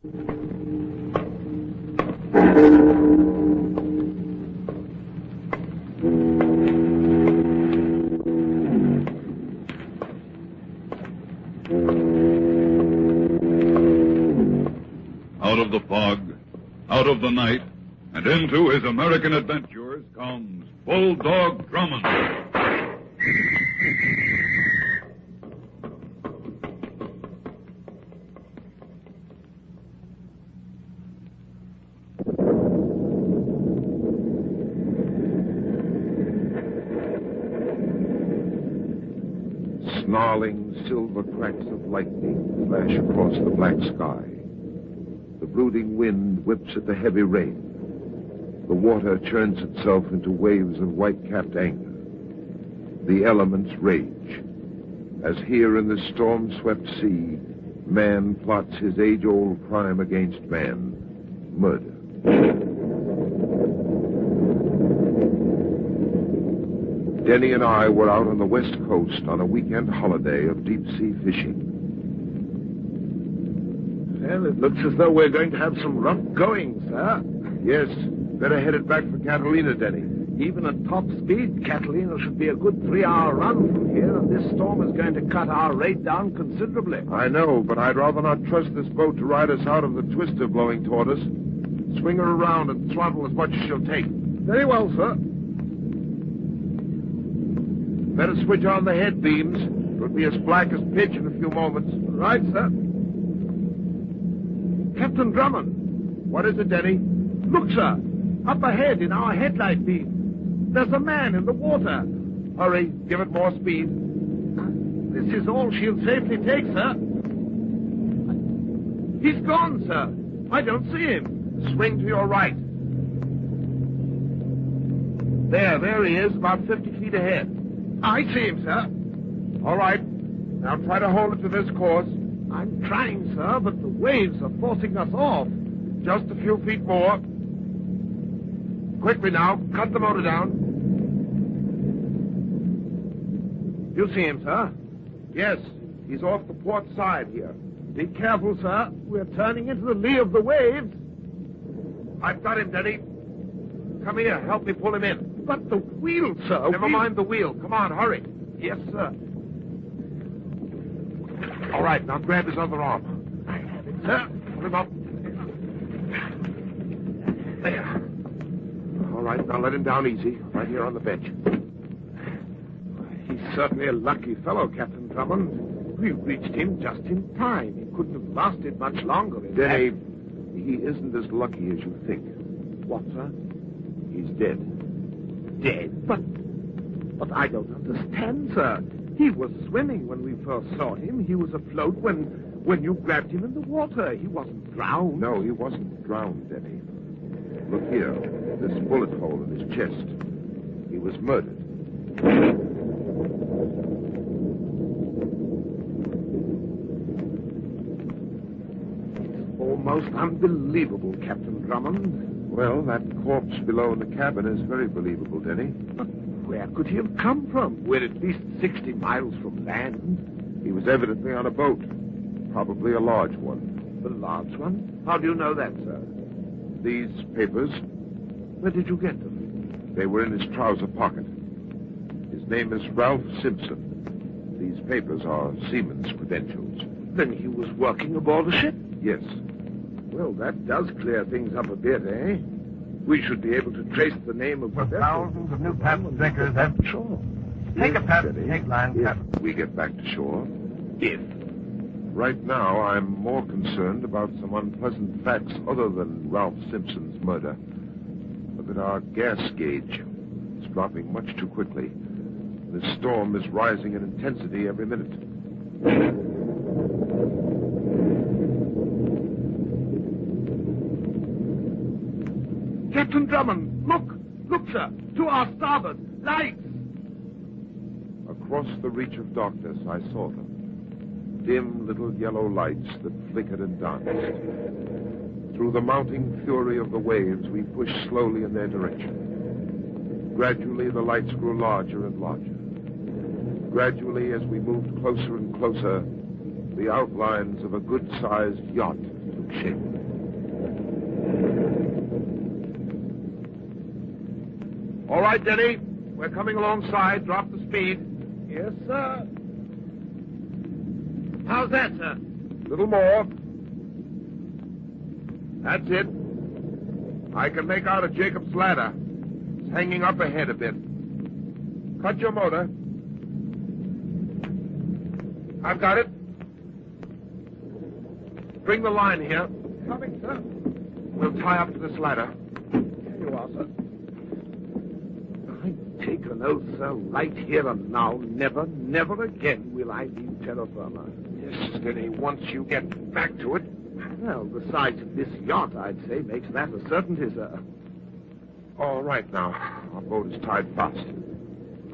Out of the fog, out of the night, and into his American adventures comes Bulldog Drummond. Snarling silver cracks of lightning flash across the black sky. The brooding wind whips at the heavy rain. The water churns itself into waves of white-capped anger. The elements rage, as here in this storm-swept sea, man plots his age-old crime against man, murder. Denny and I were out on the west coast on a weekend holiday of deep-sea fishing. Well, it looks as though we're going to have some rough going, sir. Yes, better headed back for Catalina, Denny. Even at top speed, Catalina should be a good 3-hour run from here, and this storm is going to cut our rate down considerably. I know, but I'd rather not trust this boat to ride us out of the twister blowing toward us. Swing her around and throttle as much as she'll take. Very well, sir. Better switch on the head beams. It'll be as black as pitch in a few moments. Right, sir. Captain Drummond. What is it, Denny? Look, sir. Up ahead in our headlight beam. There's a man in the water. Hurry, give it more speed. This is all she'll safely take, sir. He's gone, sir. I don't see him. Swing to your right. There he is, about 50 feet ahead. I see him, sir. All right. Now try to hold it to this course. I'm trying, sir, but the waves are forcing us off. Just a few feet more. Quickly now, cut the motor down. You see him, sir? Yes, he's off the port side here. Be careful, sir. We're turning into the lee of the waves. I've got him, Denny. Come here, help me pull him in. But the wheel, sir. Never mind the wheel. Come on, hurry. Yes, sir. All right, now grab his other arm. I have it, sir. Pull him up. There. All right, now let him down easy, right here on the bench. He's certainly a lucky fellow, Captain Drummond. We reached him just in time. He couldn't have lasted much longer. Denny, he isn't as lucky as you think. What, sir? He's dead. Dead? But I don't understand, sir. He was swimming when we first saw him. He was afloat when you grabbed him in the water. He wasn't drowned. No, he wasn't drowned, Denny. Look here, this bullet hole in his chest. He was murdered. It's almost unbelievable, Captain Drummond. Well, that corpse below in the cabin is very believable, Denny. But where could he have come from? We're at least 60 miles from land. He was evidently on a boat. Probably a large one. The large one? How do you know that, sir? These papers, Where did you get them? they were in his trouser pocket. His name is Ralph Simpson. These papers are seaman's credentials. Then he was working aboard a ship? Yes. Well, that does clear things up a bit, eh? We should be able to trace the name of... Thousands of new patent drinkers have... Sure. Take a Yes, patent, Denny, take line, if patent. we get back to shore. If. Right now, I'm more concerned about some unpleasant facts other than Ralph Simpson's murder. Look at our gas gauge. It's dropping much too quickly. This storm is rising in intensity every minute. Captain Drummond, look! Look, sir! To our starboard! Lights! Across the reach of darkness, I saw them. Dim little yellow lights that flickered and danced. Through the mounting fury of the waves, we pushed slowly in their direction. Gradually, the lights grew larger and larger. Gradually, as we moved closer and closer, the outlines of a good-sized yacht took shape. All right, Denny. We're coming alongside. Drop the speed. Yes, sir. How's that, sir? A little more. That's it. I can make out a Jacob's ladder. It's hanging up ahead a bit. Cut your motor. I've got it. Bring the line here. Coming, sir. We'll tie up to this ladder. Here you are, sir. I take an oath, sir, right here and now, never, never again will I leave terra firma. Yes, Denny, once you get back to it. Well, the size of this yacht, I'd say, makes that a certainty, sir. All right, now. Our boat is tied fast.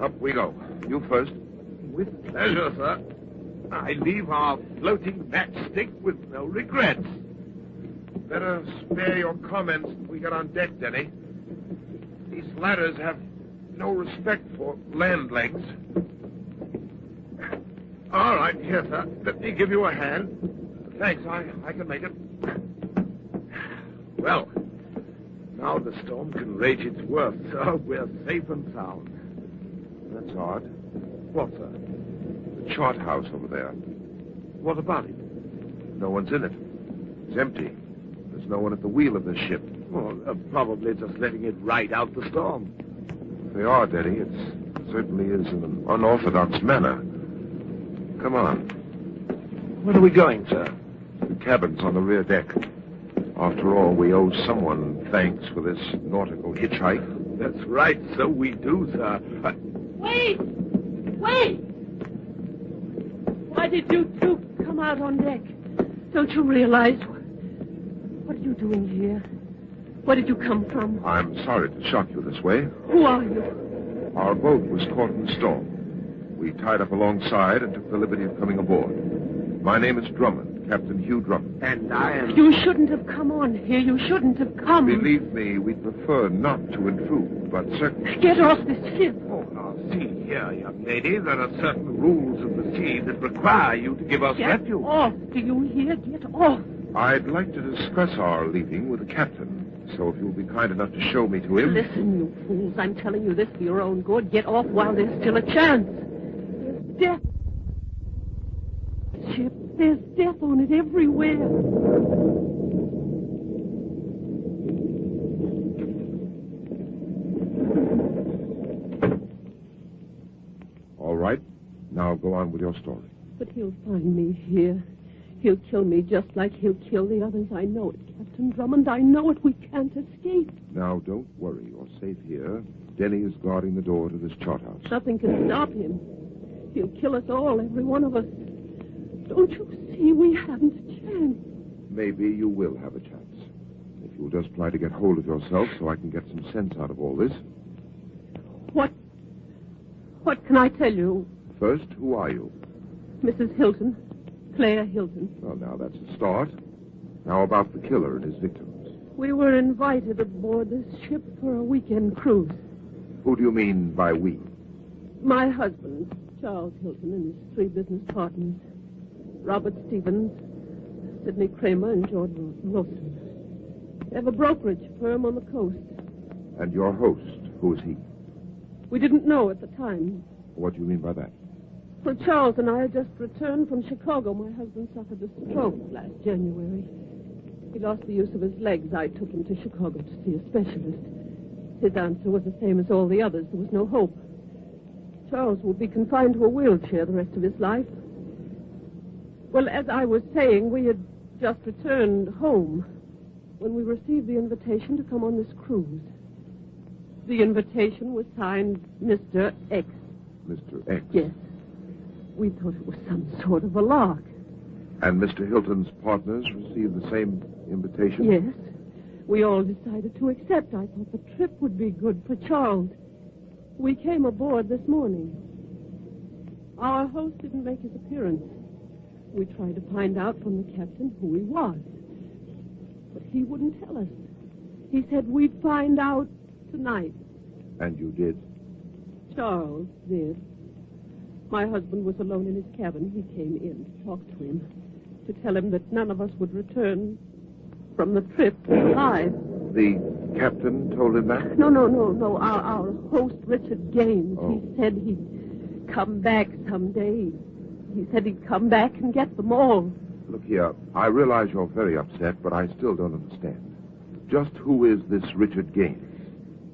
Up we go. You first. With pleasure, sir. I leave our floating matchstick with no regrets. Better spare your comments when we get on deck, Denny. These ladders have no respect for land legs. All right, here, sir. Let me give you a hand. Thanks, I can make it. Well, now the storm can rage its worst, sir. We're safe and sound. That's odd. What, sir? The chart house over there. What about it? No one's in it. It's empty. There's no one at the wheel of this ship. Well, probably just letting it ride out the storm. If they are, Denny, it certainly is in an unorthodox manner. Come on. Where are we going, sir? The cabin's on the rear deck. After all, we owe someone thanks for this nautical hitchhike. That's right, so we do, sir. Wait! Wait! Why did you two come out on deck? Don't you realize... What are you doing here? Where did you come from? I'm sorry to shock you this way. Who are you? Our boat was caught in the storm. We tied up alongside and took the liberty of coming aboard. My name is Drummond, Captain Hugh Drummond. And I am... You shouldn't have come on here. You shouldn't have come. Believe me, we'd prefer not to intrude, but certainly... Get off this ship. Oh, now, see here, young lady. There are certain rules of the sea that require you to give us Get refuge. off. Do you hear? Get off. I'd like to discuss our leaving with the captain. So if you'll be kind enough to show me to him... Listen, you fools. I'm telling you this for your own good. Get off while there's still a chance. There's death. Ship. There's death on it everywhere. All right. Now go on with your story. But he'll find me here. He'll kill me just like he'll kill the others. I know it, Captain Drummond. I know it. We can't escape. Now, don't worry. You're safe here. Denny is guarding the door to this chart house. Nothing can stop him. He'll kill us all, every one of us. Don't you see we haven't a chance? Maybe you will have a chance. If you'll just try to get hold of yourself so I can get some sense out of all this. What can I tell you? First, who are you? Mrs. Hilton. Claire Hilton. Well, now, that's a start. Now about the killer and his victims. We were invited aboard this ship for a weekend cruise. Who do you mean by we? My husband, Charles Hilton, and his 3 business partners. Robert Stevens, Sidney Kramer, and George Wilson. They have a brokerage firm on the coast. And your host, who is he? We didn't know at the time. What do you mean by that? Well, Charles and I had just returned from Chicago. My husband suffered a stroke last January. He lost the use of his legs. I took him to Chicago to see a specialist. His answer was the same as all the others. There was no hope. Charles will be confined to a wheelchair the rest of his life. Well, as I was saying, we had just returned home when we received the invitation to come on this cruise. The invitation was signed Mr. X. Mr. X? Yes. We thought it was some sort of a lark. And Mr. Hilton's partners received the same invitation? Yes. We all decided to accept. I thought the trip would be good for Charles. We came aboard this morning. Our host didn't make his appearance. We tried to find out from the captain who he was. But he wouldn't tell us. He said we'd find out tonight. And you did? Charles did. My husband was alone in his cabin. He came in to talk to him, to tell him that none of us would return from the trip alive. The captain told him that? No. Our host, Richard Gaines, Oh. he said he'd come back someday. He said he'd come back and get them all. Look here, I realize you're very upset, but I still don't understand. Just who is this Richard Gaines?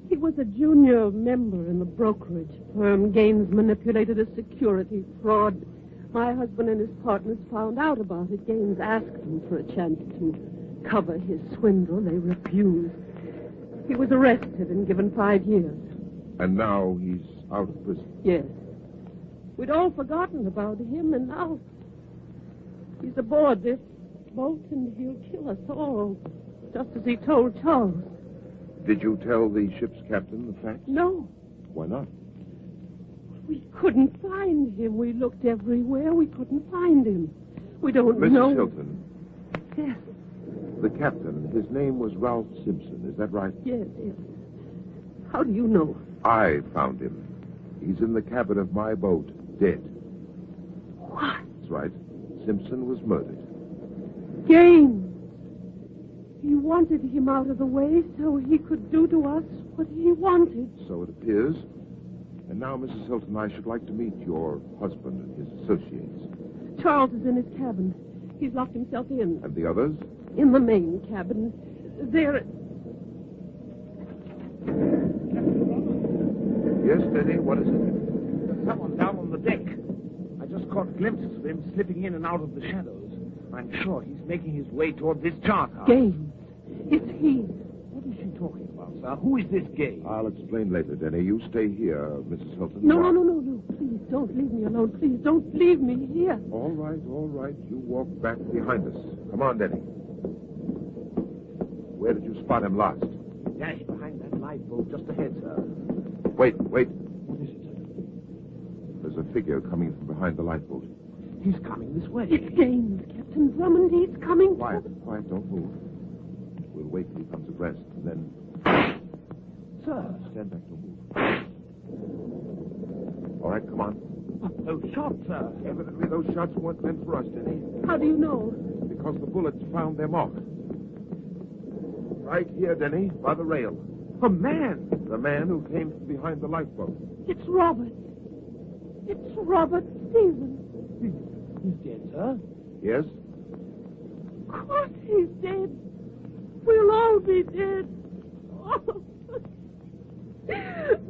He was a junior member in the brokerage firm. Gaines manipulated a security fraud. My husband and his partners found out about it. Gaines asked them for a chance to cover his swindle. They refused. He was arrested and given 5 years. And now he's out of prison. Yes. We'd all forgotten about him, and now he's aboard this boat, and he'll kill us all, just as he told Charles. Did you tell the ship's captain the facts? No, Why not? we couldn't find him. We looked everywhere. We couldn't find him. We don't Mrs. know. Hilton, Yes, the captain, his name was Ralph Simpson, is that right? yes. How do you know? I found him. He's in the cabin of my boat, dead. What? That's right. Simpson was murdered. Gaines. You wanted him out of the way so he could do to us what he wanted. So it appears. And now, Mrs. Hilton, I should like to meet your husband and his associates. Charles is in his cabin. He's locked himself in. And the others? In the main cabin. There. Yes, Denny, what is it? There's someone down on the deck. I just caught glimpses of him slipping in and out of the shadows. I'm sure he's making his way toward this chart house. Gaines. It's he. What is she talking about, sir? Who is this Gaines? I'll explain later, Denny. You stay here, Mrs. Hilton. No. Please, don't leave me alone. Please, don't leave me here. All right. You walk back behind us. Come on, Denny. Where did you spot him last? Dash behind that lifeboat just ahead, sir. Wait. What is it, sir? There's a figure coming from behind the lifeboat. He's coming this way. It's Gaines, Captain Drummond. He's coming. Quiet, don't move. We'll wait till he comes abreast, and then... Sir. Stand back, don't move. All right, come on. Those shots, sir. Evidently, those shots weren't meant for us, Denny. How do you know? Because the bullets found their mark. Right here, Denny, by the rail. A man. The man who came from behind the lifeboat. It's Robert. It's Robert Stevens. He's dead, sir. Yes? Of course he's dead. We'll all be dead. Oh.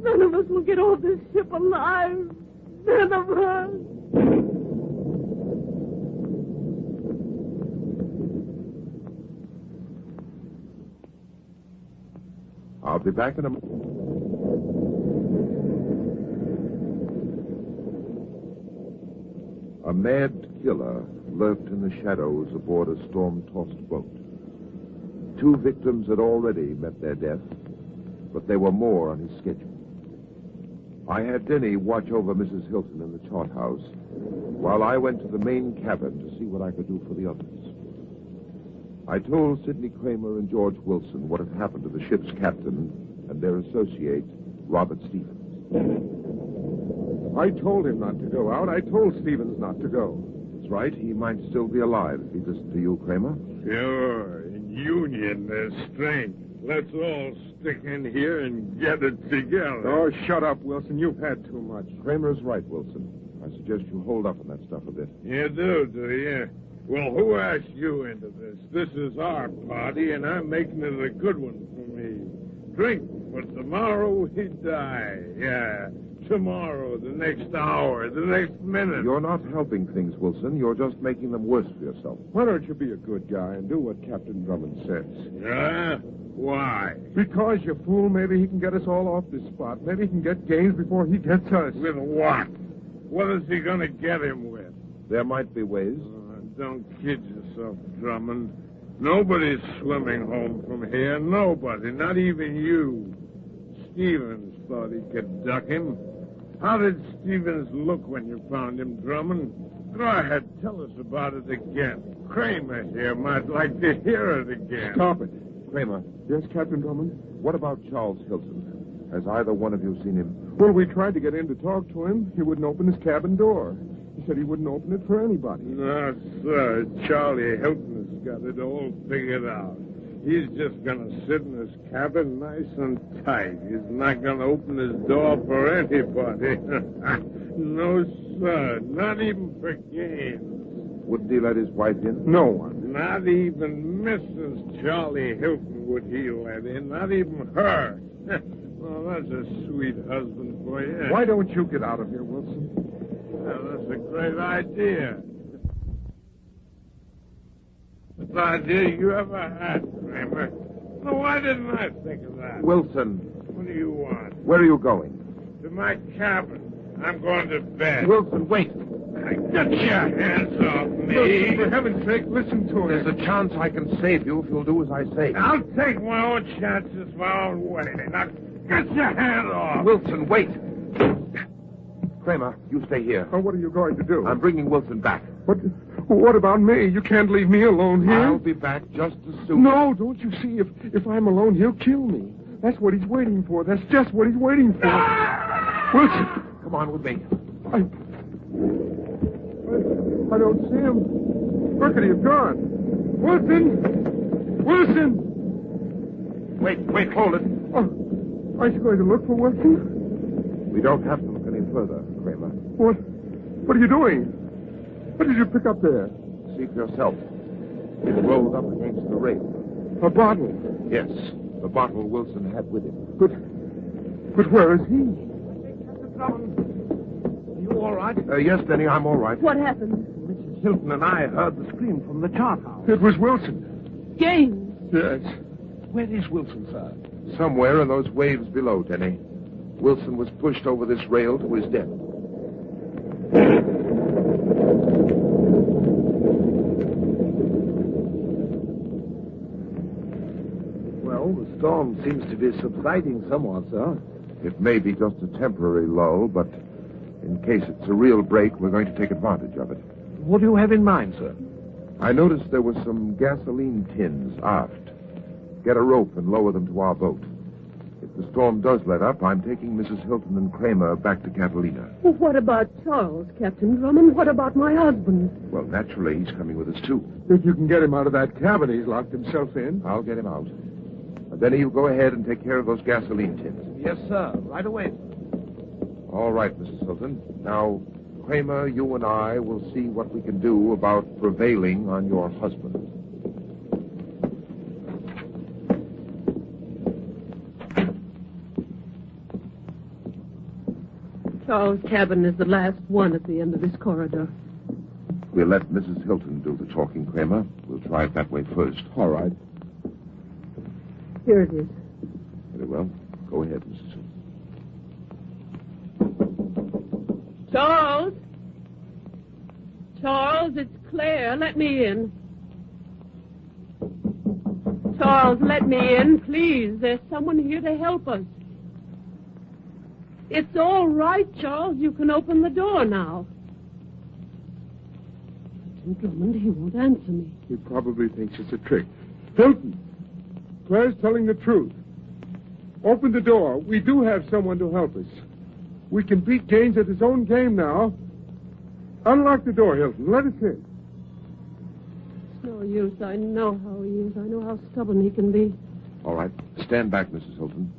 None of us will get off this ship alive. None of us. I'll be back in a moment. A mad killer lurked in the shadows aboard a storm-tossed boat. 2 victims had already met their death, but there were more on his schedule. I had Denny watch over Mrs. Hilton in the chart house, while I went to the main cabin to see what I could do for the others. I told Sidney Kramer and George Wilson what had happened to the ship's captain and their associate, Robert Stevens. I told him not to go out. I told Stevens not to go. That's right. He might still be alive if he listened to you, Kramer. Sure. In union, there's strength. Let's all stick in here and get it together. Oh, shut up, Wilson. You've had too much. Kramer's right, Wilson. I suggest you hold up on that stuff a bit. You do you? Well, who asked you into this? This is our party, and I'm making it a good one for me. Drink, but tomorrow we die. Yeah, tomorrow, the next hour, the next minute. You're not helping things, Wilson. You're just making them worse for yourself. Why don't you be a good guy and do what Captain Drummond says? Yeah? Why? Because, you fool, maybe he can get us all off this spot. Maybe he can get Gaines before he gets us. With what? What is he going to get him with? There might be ways. Don't kid yourself, Drummond. Nobody's swimming home from here. Nobody. Not even you. Stevens thought he could duck him. How did Stevens look when you found him, Drummond? Go ahead, tell us about it again. Kramer here might like to hear it again. Stop it. Kramer, Yes, Captain Drummond? what about Charles Hilton? Has either one of you seen him? Well, we tried to get in to talk to him. He wouldn't open his cabin door. He said he wouldn't open it for anybody. No, sir. Charlie Hilton has got it all figured out. He's just going to sit in his cabin nice and tight. He's not going to open his door for anybody. No, sir. Not even for games. Wouldn't he let his wife in? No one. Not even Mrs. Charlie Hilton would he let in. Not even her. Well, that's a sweet husband for you. Why don't you get out of here, Wilson? Well, that's a great idea. Best idea you ever had, Kramer. So why didn't I think of that? Wilson, What do you want? where are you going? To my cabin. I'm going to bed. Wilson, wait. Get your hands off me. Wilson, for heaven's sake, listen to There's him. a chance I can save you if you'll do as I say. I'll take my own chances my own way. Now, get your hand off. Wilson, wait. Kramer, you stay here. Oh, what are you going to do? I'm bringing Wilson back. What about me? You can't leave me alone here. I'll be back just as soon. No, don't you see? If I'm alone, he'll kill me. That's what he's waiting for. That's just what he's waiting for. Wilson! Come on with me. I don't see him. Where could he have gone? Wilson! Wilson! Wait, hold it. Oh, aren't you going to look for Wilson? We don't have to look any further, Kramer. What are you doing? What did you pick up there? See for yourself. It rolled up against the rail. A bottle. Yes, the bottle Wilson had with him. But where is he? Captain Drummond, are you all right? Yes, Denny, I'm all right. What happened? Mrs. Hilton and I heard the scream from the chart house. It was Wilson. Gaines. Yes. Where is Wilson, sir? Somewhere in those waves below, Denny. Wilson was pushed over this rail to his death. Well, the storm seems to be subsiding somewhat, sir. It may be just a temporary lull, but in case it's a real break, we're going to take advantage of it. What do you have in mind, sir? I noticed there were some gasoline tins aft. Get a rope and lower them to our boat. If the storm does let up, I'm taking Mrs. Hilton and Kramer back to Catalina. Well, what about Charles, Captain Drummond? What about my husband? Well, naturally, he's coming with us, too. If you can get him out of that cabin he's locked himself in. I'll get him out. Then you go ahead and take care of those gasoline tins. Yes, sir. Right away. All right, Mrs. Hilton. Now, Kramer, you and I will see what we can do about prevailing on your husband. Charles' cabin is the last one at the end of this corridor. We'll let Mrs. Hilton do the talking, Kramer. We'll try it that way first. All right. Here it is. Very well. Go ahead, Mrs. Hilton. Charles! Charles, it's Claire. Let me in. Charles, let me in, please. There's someone here to help us. It's all right, Charles. You can open the door now. Captain Drummond, he won't answer me. He probably thinks it's a trick. Hilton! Claire's telling the truth. Open the door. We do have someone to help us. We can beat Gaines at his own game now. Unlock the door, Hilton. Let us in. It's no use. I know how he is. I know how stubborn he can be. All right. Stand back, Mrs. Hilton.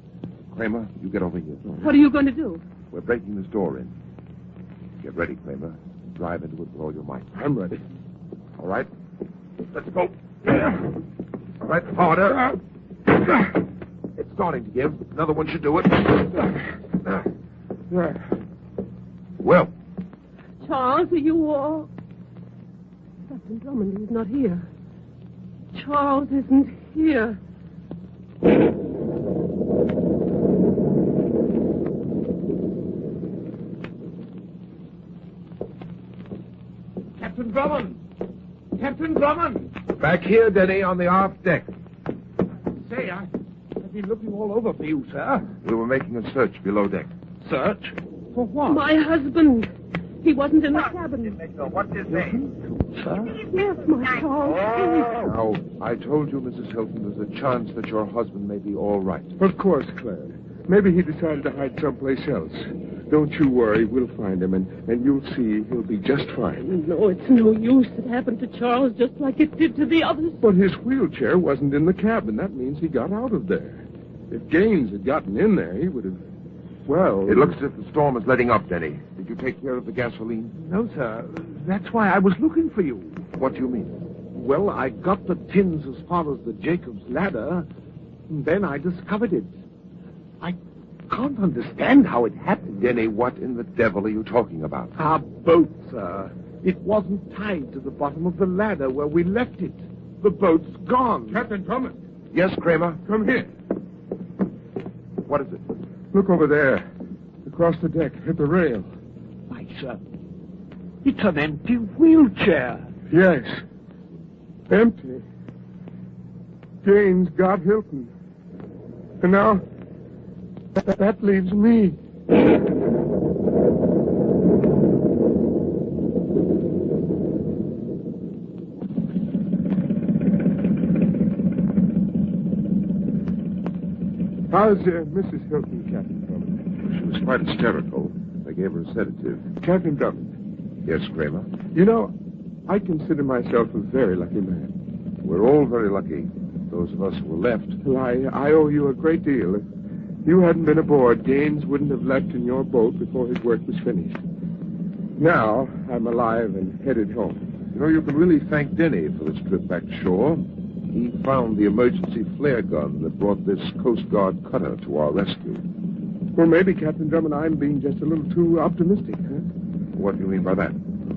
Kramer, you get over here. What are you going to do? We're breaking this door in. Get ready, Kramer. Drive into it with all your might. I'm ready. All right? Let's go. All right, harder. It's starting to give. Another one should do it. Well, Charles, are you all... Captain Drummond, he's not here. Charles isn't here. Captain Drummond! Captain Drummond! back here, Denny, on the aft deck. Say, I've been looking all over for you, sir. We were making a search below deck. Search? For what? My husband. He wasn't in the cabin. What's his name? Sir? Yes, my Charles. Now, I told you, Mrs. Hilton, there's a chance that your husband may be all right. Of course, Claire. Maybe he decided to hide someplace else. Don't you worry. We'll find him, and you'll see he'll be just fine. No, it's no use. It happened to Charles just like it did to the others. But his wheelchair wasn't in the cabin. That means he got out of there. If Gaines had gotten in there, he would have... Well... It looks as if the storm is letting up, Denny. Did you take care of the gasoline? No, sir. That's why I was looking for you. What do you mean? Well, I got the tins as far as the Jacob's ladder, and then I discovered it. I can't understand how it happened. Denny, what in the devil are you talking about? Our boat, sir. It wasn't tied to the bottom of the ladder where we left it. The boat's gone. Captain Drummond, Yes, Kramer? come here. What is it? Look over there. Across the deck, at the rail. Why, sir, it's an empty wheelchair. Yes. Empty. Gaines got Hilton. And now, that leaves me. How's Mrs. Hilton, Captain Drummond? She was quite hysterical. They gave her a sedative. Captain Drummond, Yes, Kramer? you know, I consider myself a very lucky man. We're all very lucky. Those of us who were left. Well, I owe you a great deal. If you hadn't been aboard, Gaines wouldn't have left in your boat before his work was finished. Now, I'm alive and headed home. You know, you can really thank Denny for this trip back to shore. He found the emergency flare gun that brought this Coast Guard cutter to our rescue. Well, maybe, Captain Drummond, I'm being just a little too optimistic, huh? What do you mean by that?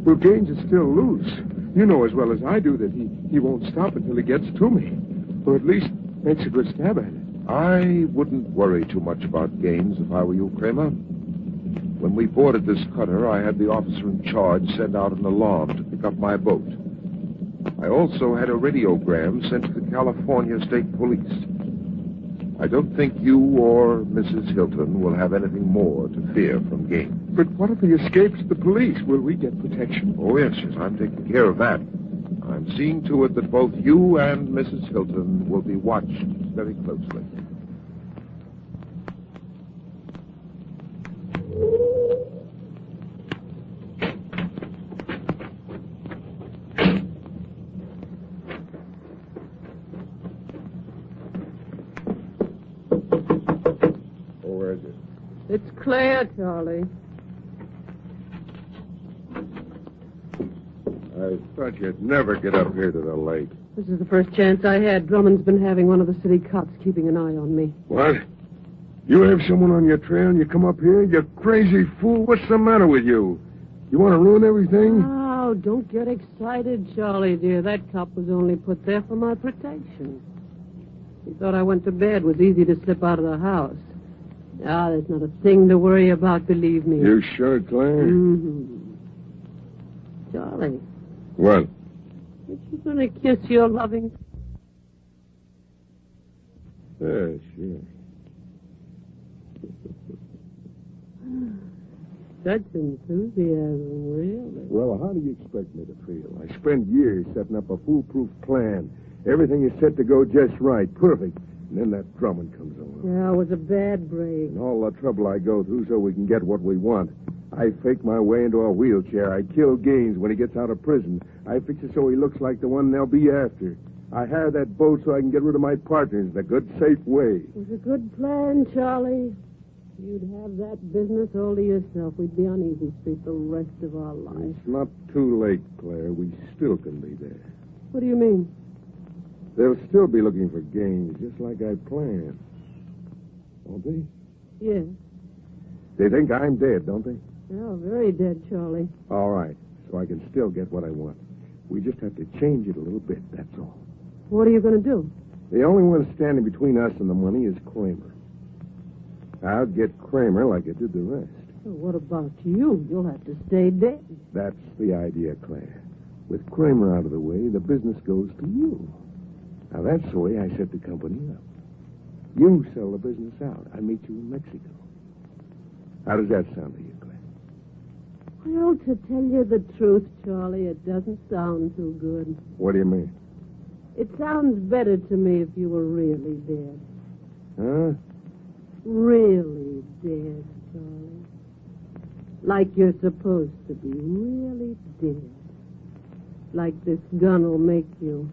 Well, Gaines is still loose. You know as well as I do that he won't stop until he gets to me. Or at least makes a good stab at it. I wouldn't worry too much about Gaines if I were you, Kramer. When we boarded this cutter, I had the officer in charge send out an alarm to pick up my boat. I also had a radiogram sent to the California State Police. I don't think you or Mrs. Hilton will have anything more to fear from Gaines. But what if he escapes the police? Will we get protection? Oh, yes, I'm taking care of that. I'm seeing to it that both you and Mrs. Hilton will be watched very closely. Oh, where is it? It's Claire, Charlie. I thought you'd never get up here to the lake. This is the first chance I had. Drummond's been having one of the city cops keeping an eye on me. What? You have someone on your trail and you come up here? You crazy fool. What's the matter with you? You want to ruin everything? Oh, don't get excited, Charlie, dear. That cop was only put there for my protection. He thought I went to bed. It was easy to slip out of the house. Ah, there's not a thing to worry about, believe me. You sure, Claire? Mm-hmm. Charlie, What? aren't you going to kiss your loving... Yeah, sure. Such enthusiasm, really. Well, how do you expect me to feel? I spent years setting up a foolproof plan. Everything is set to go just right, perfect. And then that Drummond comes along. Yeah, it was a bad break. And all the trouble I go through so we can get what we want. I fake my way into a wheelchair. I kill Gaines when he gets out of prison. I fix it so he looks like the one they'll be after. I hire that boat so I can get rid of my partners in a good, safe way. It was a good plan, Charlie. You'd have that business all to yourself. We'd be on Easy Street the rest of our lives. It's not too late, Claire. We still can be there. What do you mean? They'll still be looking for Gaines, just like I planned. Won't they? Yes. They think I'm dead, don't they? Oh, very dead, Charlie. All right, so I can still get what I want. We just have to change it a little bit, that's all. What are you going to do? The only one standing between us and the money is Kramer. I'll get Kramer like I did the rest. Well, what about you? You'll have to stay dead. That's the idea, Claire. With Kramer out of the way, the business goes to you. Now, that's the way I set the company up. You sell the business out. I meet you in Mexico. How does that sound to you, Claire? Well, to tell you the truth, Charlie, it doesn't sound too good. What do you mean? It sounds better to me if you were really dead. Huh? Really dead, Charlie. Like you're supposed to be, really dead. Like this gun will make you.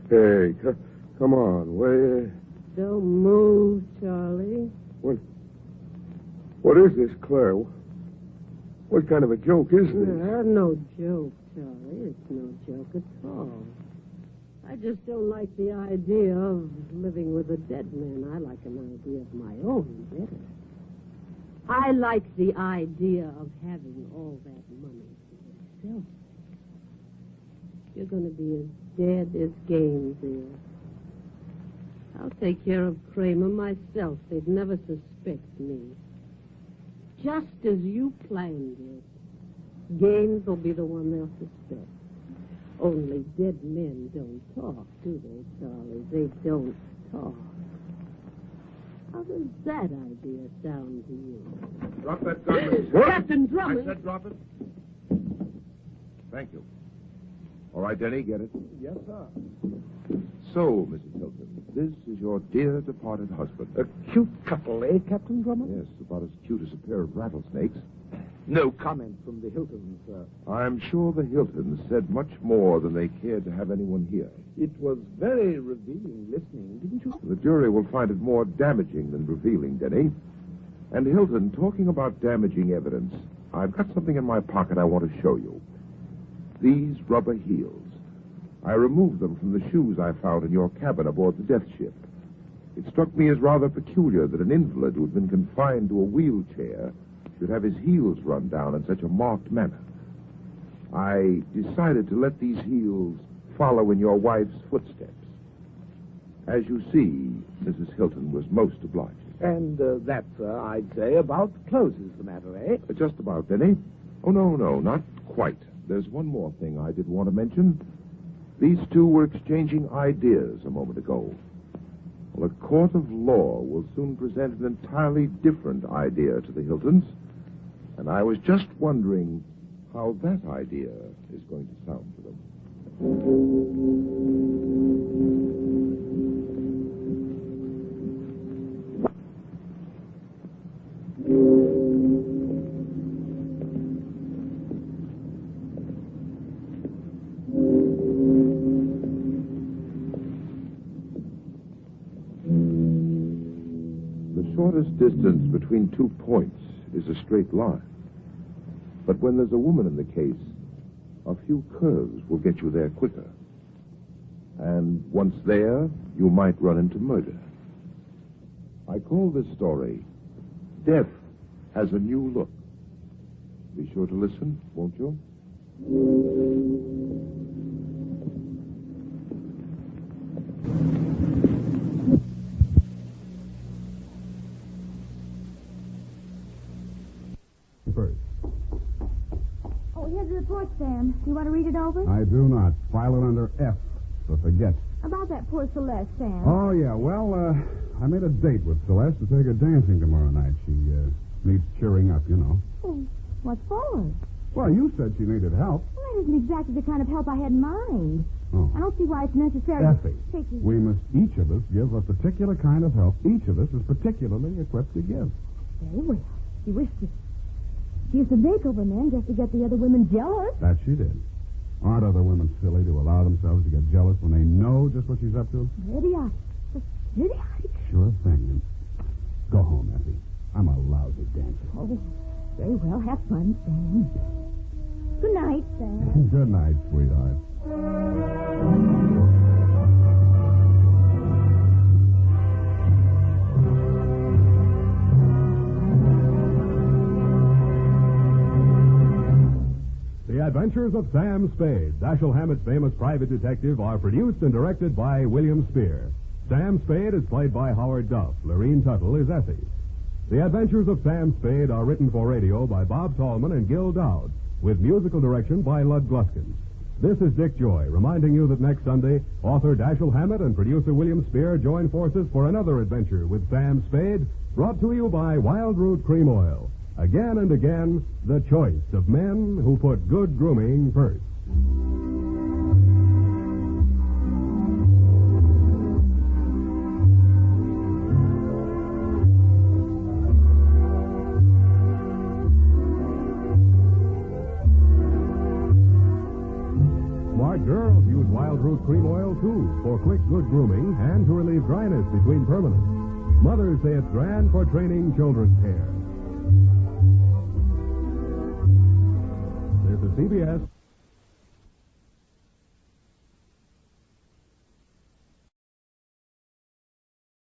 Hey, come on. Where? Don't move, Charlie. What is this, Claire? What kind of a joke is this? No joke, Charlie. It's no joke at all. I just don't like the idea of living with a dead man. I like an idea of my own better. I like the idea of having all that money for yourself. You're going to be as dead as Gaines is. I'll take care of Kramer myself. They'd never suspect me. Just as you planned it. Gaines will be the one they'll suspect. Only dead men don't talk, do they, Charlie? They don't talk. How does that idea sound to you? Drop that gun. Captain Drummond! I said drop it. Thank you. All right, Denny, get it. Yes, sir. So, Mrs. Hilton, this is your dear departed husband. A cute couple, eh, Captain Drummond? Yes, about as cute as a pair of rattlesnakes. No comment from the Hiltons, sir. I'm sure the Hiltons said much more than they cared to have anyone hear. It was very revealing listening, didn't you? The jury will find it more damaging than revealing, Denny. And Hilton, talking about damaging evidence, I've got something in my pocket I want to show you. These rubber heels. I removed them from the shoes I found in your cabin aboard the Death Ship. It struck me as rather peculiar that an invalid who had been confined to a wheelchair should have his heels run down in such a marked manner. I decided to let these heels follow in your wife's footsteps. As you see, Mrs. Hilton was most obliging. And that, sir, I'd say, about closes the matter, eh? Just about, Denny. Oh, no, not quite. There's one more thing I did want to mention. These two were exchanging ideas a moment ago. Well, a court of law will soon present an entirely different idea to the Hiltons, and I was just wondering how that idea is going to sound to them. The shortest distance between 2 points is a straight line. But when there's a woman in the case, a few curves will get you there quicker. And once there, you might run into murder. I call this story, Death Has a New Look. Be sure to listen, won't you? First. Oh, here's the report, Sam. Do you want to read it over? I do not. File it under F for forget. About that poor Celeste, Sam. Oh, yeah. Well, I made a date with Celeste to take her dancing tomorrow night. She needs cheering up, you know. Oh, what for? Well, you said she needed help. Well, that isn't exactly the kind of help I had in mind. Oh. I don't see why it's necessary Effie, to take you... we must each of us give a particular kind of help each of us is particularly equipped to give. Very well. She wished to... She used to make over men just to get the other women jealous. That she did. Aren't other women silly to allow themselves to get jealous when they know just what she's up to? Idiotic. Just idiotic. Sure thing. Go home, Effie. I'm a lousy dancer. Oh, very well. Have fun, Sam. Good night, Sam. Good night, sweetheart. The Adventures of Sam Spade, Dashiell Hammett's famous private detective, are produced and directed by William Spear. Sam Spade is played by Howard Duff. Lorene Tuttle is Effie. The Adventures of Sam Spade are written for radio by Bob Tallman and Gil Dowd, with musical direction by Lud Gluskin. This is Dick Joy, reminding you that next Sunday, author Dashiell Hammett and producer William Spear join forces for another adventure with Sam Spade, brought to you by Wild Root Cream Oil. Again and again, the choice of men who put good grooming first. Smart girls use wild root cream oil, too, for quick, good grooming and to relieve dryness between permanents. Mothers say it's grand for training children's hair. This is CBS.